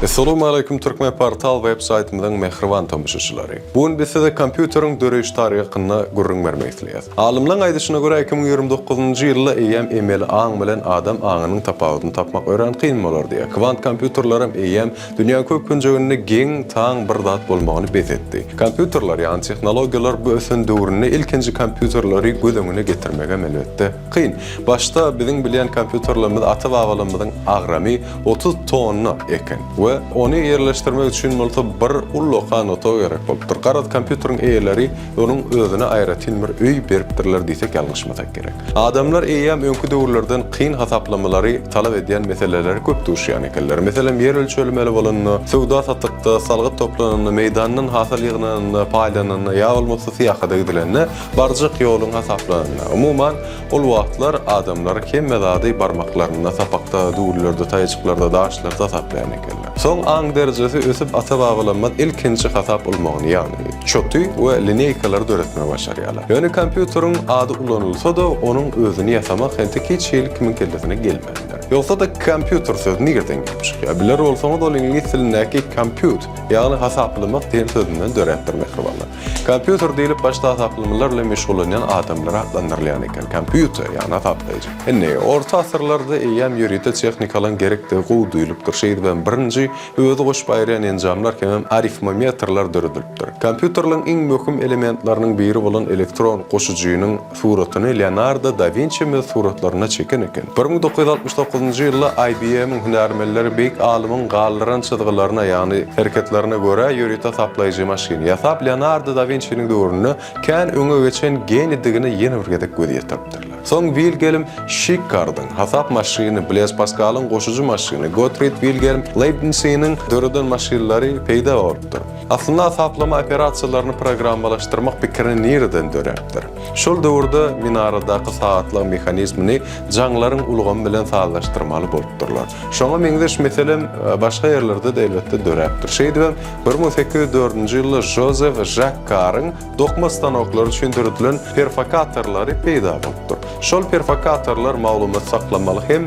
Assalamu alaikum Turkmenportal web saytımızın mehriban tomuşçuları. Bugün biz size kompüterin döreyiş tarihi hakkında gurrun vermekteyiz. Alimlerin aydışına göre 2029-njy ýylda eýem emeli aň bilen adam aňynyň tapawutyny tapmak ören kyn bolar diýe. Kvant kompüterlerim eýem dünýä köp günjeginde geň taň bir zat bolmagyny bezetdi. Kompüterler ýani tehnologiýalar bu ösün döwründe ilkinji kompüterleri gödüňüne getirmege melletde kyn. Başta biziň bilen kompüterlerimiz ata-babalarymyzyň agramy 30 tonna eken. Ve onu yerleştirmek için multa bir ulloqan oto gerek bolupdyr. Garat kompüteriň eýeleri onun özüne aýratylmyr öý beripdirler diýsek ýalňyşmasak gerek. Adamlar eýem öňkü döwürlerden kyn hasaplamalary talap edýän meseleleri köp duşýan ekenler. Meselem ýer ölçülmeli bolanyny, sowda satykda salgyt toplananyny, meýdanyň hasyl ýygnanyny, paýlanyny ýa bolmasa syýahyda gidilenni barjak ýoluň hasaplanyny. Umuman ol wagtlar adamlar kemmezady barmaklaryna sapakda, döwürlerde, taýçyklarda, daşlarda hasaplaýan ekenler. Son aň derejesi ösüp ata-babalarymyz ilkinji hasap bolmagyny ýani çötü we lineykalar döretmege başarýarlar. Ýöne kompüteriň ady ulanylsa da onuň özüni ýasamak hente hiç ýyl kimin kellesine gelmezler. Ýogsa da kompüter sözi nirden gelmiş? Ya biler bolsaňyz ol ingliz tilindäki compute ýani hasaplamak diýen sözünden döretdirmek bolýar. Kompüter diýilip başda hasaplamalar bilen meşgul bolan adamlar adlandyrylýan eken. Kompüter ýani hasaplayjy. Enne orta asyrlarda eýem ýöride texnikalan gerekde gowy duýulypdyr. Şeýle bilen birinji özü goş baýran enjamlar hem arifmometrlar döredilipdir. Kompüterlerin iň möhüm elementlarynyň biri bolan elektron goşujynyň suratyny Leonardo da Vinci suratlaryna çeken eken. 1969-njy ýylda IBM'in hünärmenleri beýik alymyň galdyran çyzgylaryna ýani hereketlerine göre ýöride hasaplaýjy maşyny ýasap Leonardo da Vinci'niň döwrüne kän öňe geçen genýdigini ýene bir gedek göz ýetiripdirler. Soň Wilhelm Schicker'dyň hasap maşyny, Blaise Pascal'yň goşuju maşyny, Gottfried Wilhelm Leibniz'in döreden maşinleri peýda bolupdyr. Aslında hasaplama operasiýalaryny programmalaşdyrmak pikirini nereden döräpdir? Şol döwürde minaradaky saatlyk mexanizmini jaňlaryň ulgamy bilen sazlaşdyrmaly bolupdyrlar. Şoňa meňzeş meselem başga ýerlerde de elbetde döräpdir. Şeýdibem 1804-nji ýylda Joseph Jacques Carre'ın dokma stanoklary üçin döredilen perfokatorlary peýda bolupdyr. Şol perfokatorlar maglumat saklamaly hem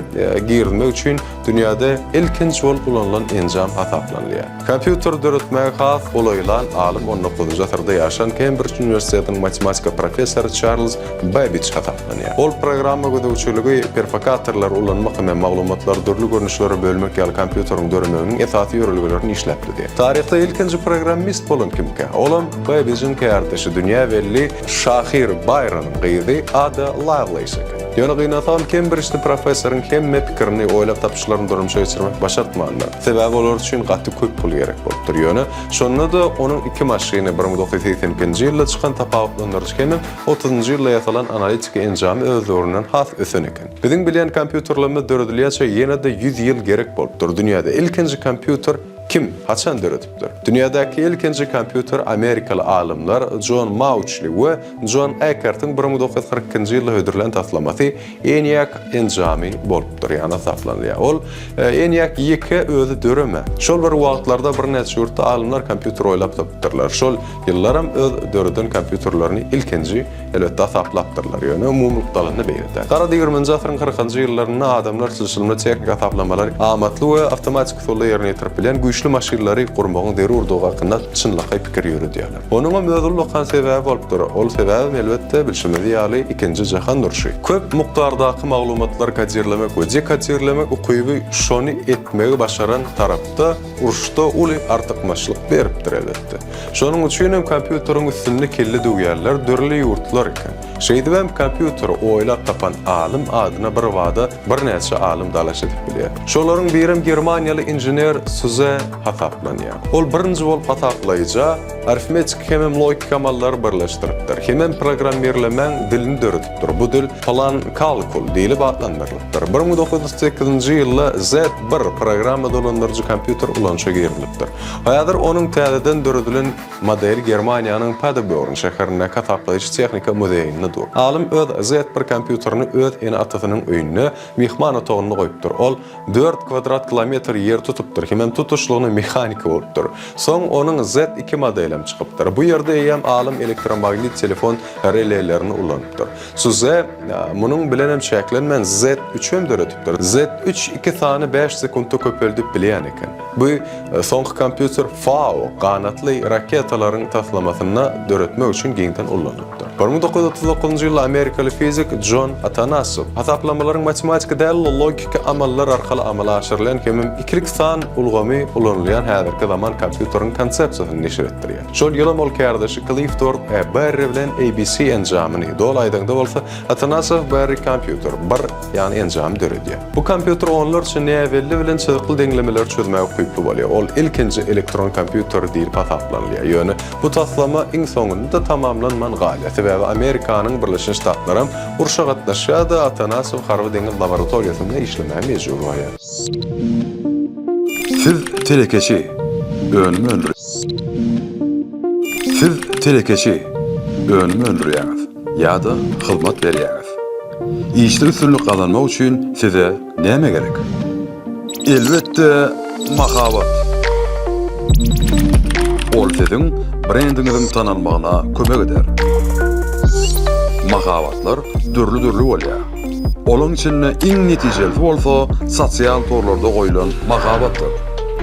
girmek üçin dünýäde ilkinji bolup kullanılan enjam hasaplanýar. Kompüter döretmege has bolaylan alim 19-njy asyrda ýaşan Cambridge Üniversitetining matematika professory Charles Babbage hasaplanýar. Ol programma gödäwçiligi perfokatorlar ulanmak hem maglumatlar dörli görnüşlere bölmek ýaly kompüteriň döremeginiň esasy ýörelgelerini işläpdi. Taryhda ilkinji programmist bolan kimke? Olam Babbage'in kardeşi dünýä belli Şahir Bayranyň gyzy Ada Lovelace. Ýöne gynasam Cambridge'de professoryň hemme pikirini oýlap tapşylaryny dörümçe geçirmek başartmanlar. Sebäbi olar üçin gatty köp pul gerek bolupdyr. Ýöne şonda da onuň iki maşyny 1982-nji ýylda çykan tapawutlandyryş hem 30-njy ýylda ýasalan analitik enjamy öz döwründen has ösen eken. Biziň bilen kompüterlerimiz döredilýärçe ýene-de 100 ýyl gerek bolupdyr. Dünýäde ilkinji kompüter kim haçan döredipdir? Dünýädäki ilkinji kompüter Amerikaly alimler John Mauchly we John Eckart'ın 1942-nji ýylda hödürlen taslamasy ENIAC enjamy bolupdyr. Ýani hasaplanýar. Ol ENIAC 2 özü döreme. Şol bir wagtlarda bir neçe ýurtda alimler kompüter oýlap tapdylar. Şol ýyllaram öz döreden kompüterlerini ilkinji elbetde hasaplapdyrlar. Ýöne umumlyk dalynda beýirdi. Gara 20-nji asyryň 40-njy ýyllaryna adamlar çylşylmy teknik hasaplamalar amatly we awtomatik usulda ýerine ýetirip bilen güýçli maşinleri gurmagyň deri urdugy hakynda çynlykly pikir ýörüdýärler. Onuň özüli bolan sebäbi bolupdyr. Ol sebäbi elbetde bilşimeli ýaly 2-nji jahan duruşy. Köp mukdardaky maglumatlar kodierlemek we dekodierlemek ukyby şonu etmegi başaran tarapda uruşda uly artykmaçlyk beripdir elbetde. Şonuň üçin hem kompüteriň üstünde kelli döwýärler dörli ýurtlar eken. Şeýdibem kompüteri oýlap tapan alim adyna bir wada bir näçe alim dalaş edip bilýär. Şolaryň birim Germaniýaly injener Suze hasaplanýar. Ol birinji bolup hasaplaýja arifmetik hem logik kamallary birleşdiripdir. Hem programmerlemen dilini döredipdir. Bu dil plan kalkul diýilip adlandyrylypdyr. 1908-nji ýylda Z1 programma dolandyrjy kompüter ulanşa girilipdir. Haýadyr onuň täzeden döredilen model Germaniýanyň Paderborn şäherine hasaplaýjy tehnika muzeýine dur. Alim öz Z1 kompüterini öz eni atasynyň öýüne mehman otagyna goýupdyr. Ol 4 kvadrat kilometr ýer tutupdyr. Hem tutuşlygyny tutuşluğuna mekanika olupdur. Soň onun Z2 modelim çıkıpdır. Bu yerde eýem alym elektromagnet telefon relelerini ulanypdyr. Suz munun bilen hem şäklenmen Z3 hem döretipdir. Z3 2 sany 5 sekundda köpeldip bilýän eken. Bu soňky kompýuter FAO ganatly raketalaryň taslamasyna döretmek üçin giňden ulanypdyr. 1939-njy ýylda Amerikaly fizik John Atanasov hasaplamaların matematik däl logika amallar arkaly amala aşyrylan hemem ikilik san ulgamy ulanylýan häzirki zaman kompýuteriň konsepsiýasyny neşir etdirýär. Şol ýyla mol kardeşi Clifford Barry bilen ABC enjamyny dolaýdygda bolsa Atanasov Barry kompýuter bir ýani enjam döredýär. Bu kompýuter onlar üçin näwelli bilen çyzykly deňlemeler çözmäge hyply bolýar. Ol ilkinji elektron kompýuter diýip hasaplanýar. Ýöne bu taslama iň soňunda tamamlanman gaýaty we Amerikanyň Birleşik Ştatlaryň urşa gatnaşýa da Atanasov Harvard laboratoriýasynda işlemäge mejbur bolýar. Siz telekeşi önümü öldürüyor. Siz telekeşi önümü öldürüyorsunuz ya da hizmet veriyorsunuz. İşte üstünlük kazanmak için size neme gerek? Elbette mahabat. Ol sizin brandinizin tanınmağına kömek eder. Mahabatlar türlü bolýar. Onun içinde en neticeli bolsa sosial torlarda goýulan mahabatlar.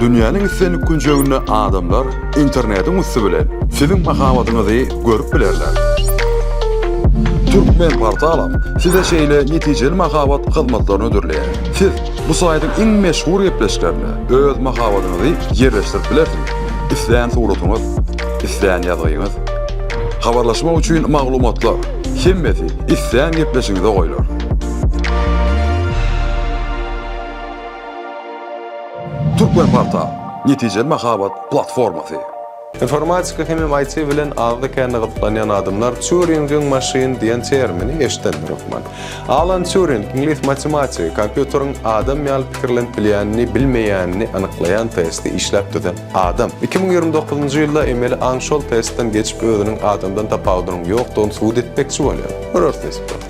Dünýäniň islenip günjeginde adamlar internetin üstü bilen sizin mahabatyňyzy görüp bilerler. Turkmenportal size şeýle neticeli mahabat hyzmatlaryny ödürleýär. Siz bu saýtyň iň meşhur gepleşlerini öz mahabatyňyzy ýerleşdirip bilersiz. İsleýän suratyňyz, isleýän ýazyňyz, habarlaşmak üçin maglumatlar, hemmesi isleýän gepleşiňizde goýular. Turkmenportal neticeli mahabat platformasy. Informatika hemem IT bilen agly kärne gyplanýan adamlar Turing'in maşyn diýen termini eşitdendirokman. Alan Turing ingliz matematik, kompýuteriň adam ýaly pikirlenip bilýänini, bilmeýänini anyklayan testi işläp düzen adam. 2029-njy ýylda emeli aňşol testden geçip özüniň adamdan tapawdynyň ýokdugyny suwd etmekçi bolýar.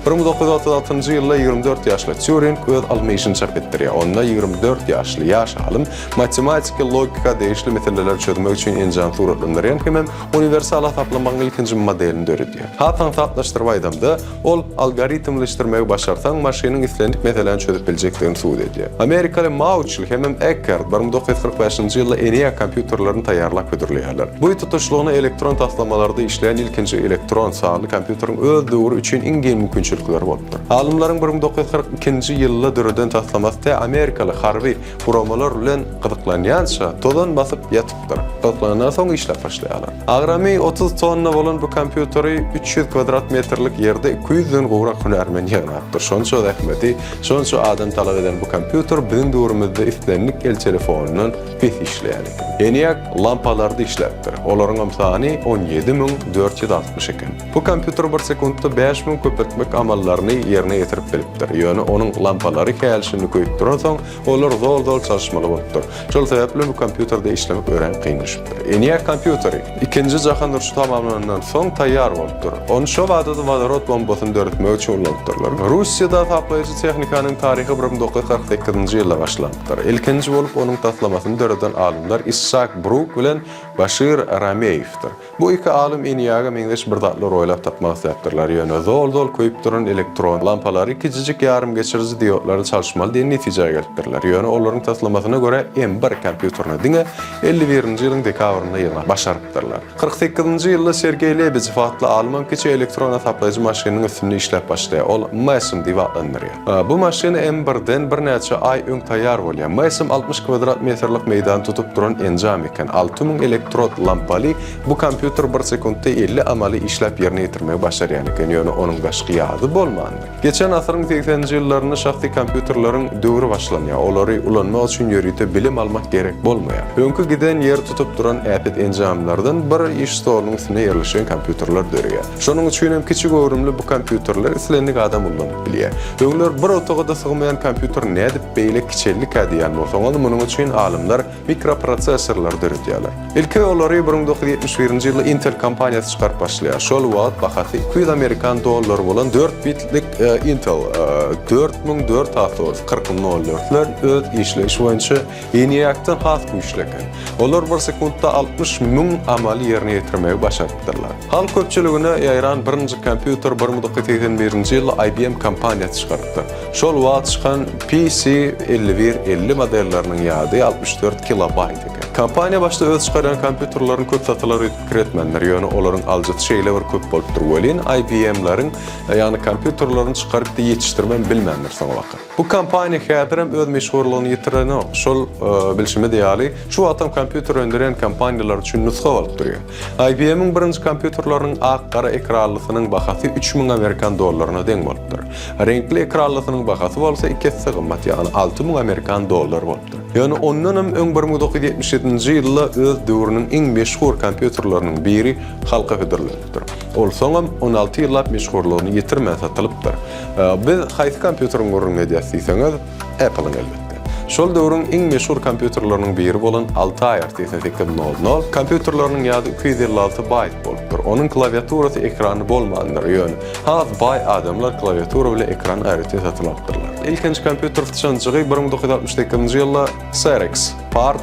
1936-njy ýylda 24 ýaşly Turing öz almy işini çap etdirýär. Onda 24 ýaşly ýaş alim matematik logika deýişli meseleler çözmek üçin enjam suratlandyran hemem universal hasaplamagyň ilkinji modelini döredýär. Hatan taplaşdyrp aýdamda ol algoritmleşdirmegi başarsaň maşynyň islenip meselelerni çözüp biljekdigini suwd edýär. Amerikaly Mauchel hemem Eckert 1945-njy ýylda ENIAC kompýuterlerini taýýarlap ödürleýärler. Bu tutuşlugyny elektron taslamalarda işleýän ilkinji elektron sagly kompýuteriň öz döwrü üçin iň giň mümkinçilikleri bolupdyr. Alimlaryň 1942-nji ýylda döreden taslamasy Amerikaly harby programmalar bilen gyzyklanýança tozan basyp ýatypdyr. Gyzyklanýan soň işläp başlaýarlar. Agramy 30 tonna bolan bu kompýuteri 300 kvadrat metrlik ýerde 200-den gowrak hünärmen ýagnapdyr. Şonça ähmeti, şonça adam talap eden bu kompýuter biziň döwrümizde islenlik el telefonundan pis işleýär. ENIAC lampalarda işläpdir. Olaryň sany 17460 eken. Bu kompýuter bir sekundda 5000 köpetmek amallaryny ýerine ýetirip bilipdir. Ýöne onuň lampalary kälşini köýüp duran olar zol çalışmaly bolupdyr. Şol sebäple bu kompýuterde işlemek ören kynlaşypdyr. ENIAC kompýuteri 2-nji jahan uruşy tamamlanandan soň taýýar bolupdyr. Onu şo wagtda vodorod bombasyny döretmek üçin ulanypdyrlar. Russiýada taplaýjy tehnikanyň taryhy 1948-nji ýylda başlandyr. Ilkinji bolup onuň taslamasyny döreden alimler Ishak Brook bilen Bashir Rameýewdir. Bu iki alim ENIAC-a meňdeş bir datlar oýlap tapmak isläpdirler. Ýöne zol köýüp duran elektron lampalary kijijik ýarym geçirici diotlary çalışmaly diýen netijege gelipdirler. Ýöne olaryň taslamasyna görä M1 kompýuterine diňe 51-nji ýylyň dekabrynda ýyla başarypdyrlar. 48-nji ýylda Sergey Lebedev adly alman kiçik elektron hasaplaýjy maşynyň üstünde işläp başlaýar. Ol MASIM diýip adlandyrýar. Bu maşyna M1-den bir näçe ay öň taýýar bolýar. MASIM 60 kvadrat metrlik meýdan tutup duran enjam eken. 6000 elektrod lampaly bu kompýuter bir sekundda 50 amaly işläp ýerine ýetirmegi başarýan eken. Ýöne onuň başga ýagy bolmandy. Geçen asyryň 80-nji ýyllaryny şahsy kompýuterleriň döwrü başlanýar. Olary ulanmak üçin ýöride bilim almak gerek bolmaýar. Öňkü giden ýer tutup duran äpet serenjamlardan bir iş stolunyň üstüne ýerleşen kompýuterler döreýär. Şonuň üçin hem kiçik öwrümli bu kompýuterler islendik adam ulanyp bilýär. Öňler bir otogada sygmayan kompýuter nädip beýle kiçellik edýän bolsaňyz, munyň üçin alimler mikroprosesorlar döredýärler. Ilki olary 1971-nji ýylda Intel kompaniýasy çykaryp başlaýar. Şol wagt bahasy 200 Amerikan dollary bolan 4 bitlik Intel 4440 öz işleýiş boýunça ýeni-ýakdan has güýçleken. Olar bir sekundda 60.000 amaly ýerine ýetirmeyi başardylar. Halk köpçüligine ýaýran birinji kompýuter 1981-nji ýylda IBM kompaniýasy çykardy. Şol wagt çykan PC 5150 modelleriniň ýady 64 kilobayt eken. Kompaniýa başda öz çykaran kompýuterlaryň köp satylary üretip kiretmenler, ýöne olaryň aljaty şeýleler köp bolup durýan. IBM-laryň ýani kompýuterlaryny çykaryp da ýetişdirmen bilmenler soň wagt. Bu kompaniýa häzir hem öz meşhurlygyny ýitiren, şol bilşime diýýäli, şu atam kompýuter öndüren kompaniýalar üçin nusga bolup durýar. IBM-iň birinji kompýuterlarynyň ak-gara ekranlysynyň bahasy 3000 Amerikan dollaryna deň bolupdyr. Renkli ekranlysynyň bahasy bolsa 2 hisse gymmat, ýani 6000 Amerikan dollary bolupdyr. Ýani ondan hem 1977-nji ýylda öz döwrüniň iň meşhur kompýuterlarynyň biri halka hödürlenipdir. Ol soňam 16 ýyllap meşhurlygyny ýitirmän satylypdyr. Biz haýsy kompýuteriň gurrun edýäs diýseňiz, Apple'yň elbetde. Şol döwrüň iň meşhur kompýuterlarynyň biri bolan 68800 kompýuterlarynyň ýady 256 byte bolupdyr. Onuň klawiaturasy ekrany bolmandyr. Ýöne has bay adamlar klawiatura bilen ekran aýryty satylypdyrlar. İlkinji kompýuter fıçançygy 1962-nji ýylda Xerox Part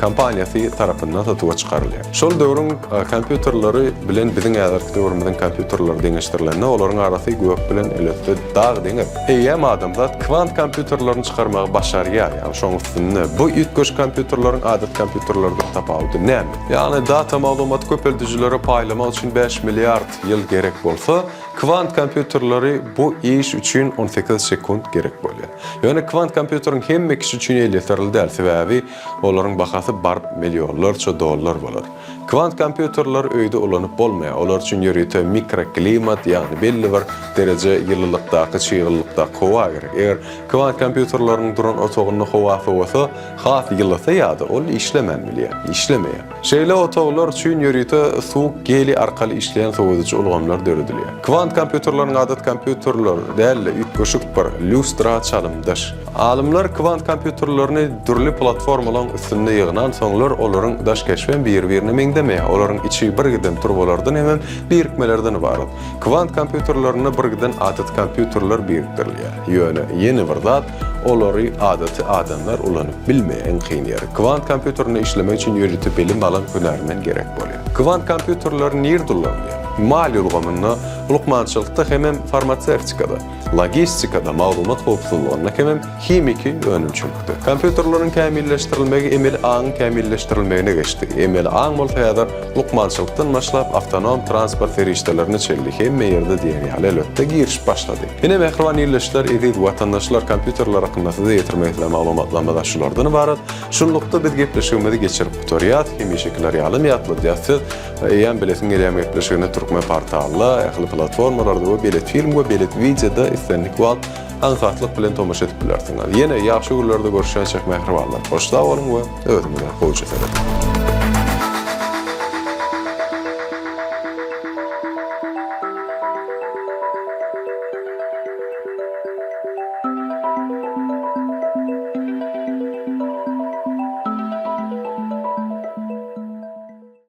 kompaniýasy tarapyndan satyp çykarylýar. Şol döwrüň kompýuterleri bilen biziň ýazarky döwrümizden kompýuterler deňeşdirilende olaryň arasy gök bilen elbetde dag deňir. Eýem adamlar kvant kompýuterlerini çykarmagy başarýar. Ýani şoň üstünde bu ýetgeç kompýuterleriň adat kompýuterlerden tapawdy näme? Ýani data maglumat köpeldijilere paýlamak üçin 5 milliard ýyl gerek bolsa, kvant kompýuterleri bu iş üçin 18 sekund gerek bolýar. Ýöne kvant kompýuteriň hemme kişi üçin ýetirildäl sebäbi olaryň bahasy bar milliónlarça dollar bolar. Kvant kompýuterler öýde ulanyp bolmaýar. Olar üçin ýörüte mikroklimat, ýani belli bir derece ýyllylykdaky çyýgylykda howa gerek. Eger kvant kompýuterleriň duran otogyny howasy bolsa, has ýyllasa ýa-da ol işlemenmeli, işlemeýär. Şeýle otoglar üçin ýörüte suwuk geli arkaly işleýän soňuzy ulgamlar döredilýär. Kvant kompýuterleriň adat kompýuterler däl ýetgeşik bir lustra çalymdyr. Alimler kvant kompýuterlerini türli platformalar üstünde ýygynan soňlar olaryň daş keşfen bir-birini meňdemeýär. Olaryň içi birgiden turbolardan hem birikmelerden ibaret. Kvant kompýuterlerini birgiden adat kompýuterler birikdirilýär. Ýöne ýeni bir zat olary adaty adamlar ulanyp bilmeýän ýer. Kvant kompýuterini işlemek üçin ýörüte bilim alan hünärmen gerek bolýar. Kvant kompýuterler nirde ulanýar? Mal ulgamyna, ulukmançylykda hem farmaseutikada, logistikada, maglumat howpsuzlygyna hem himiki önümçülükde. Kompýuterleriň kämilleşdirilmegi emel aň kämilleşdirilmegine geçdi. Emel aň bolsa ýa-da ulukmançylykdan başlap awtonom transport feriştelerini çeldi. Hemme ýerde diýen elbetde giriş başlady. Ine mehriban ýerleşler edip watandaşlar kompýuterler hakynda size ýetirmekle maglumatlanma daşylardan ibaret. Şunlukda biz gepleşigimizi geçirip tutoriýat, hem şekilleri ýalym ýatly diýäsiz. Ýa Bilesin gelýärmi gepleşigine Turkmenportalla, ähli platformalarda we Bilet film we Bilet videoda islendik wagt ansatlyk bilen tomaşa edip bilersiňiz. Ýene ýaxşy günlerde görüşýänçek mehribanlar. Hoşda bolun we özüňize hoş geldiniz.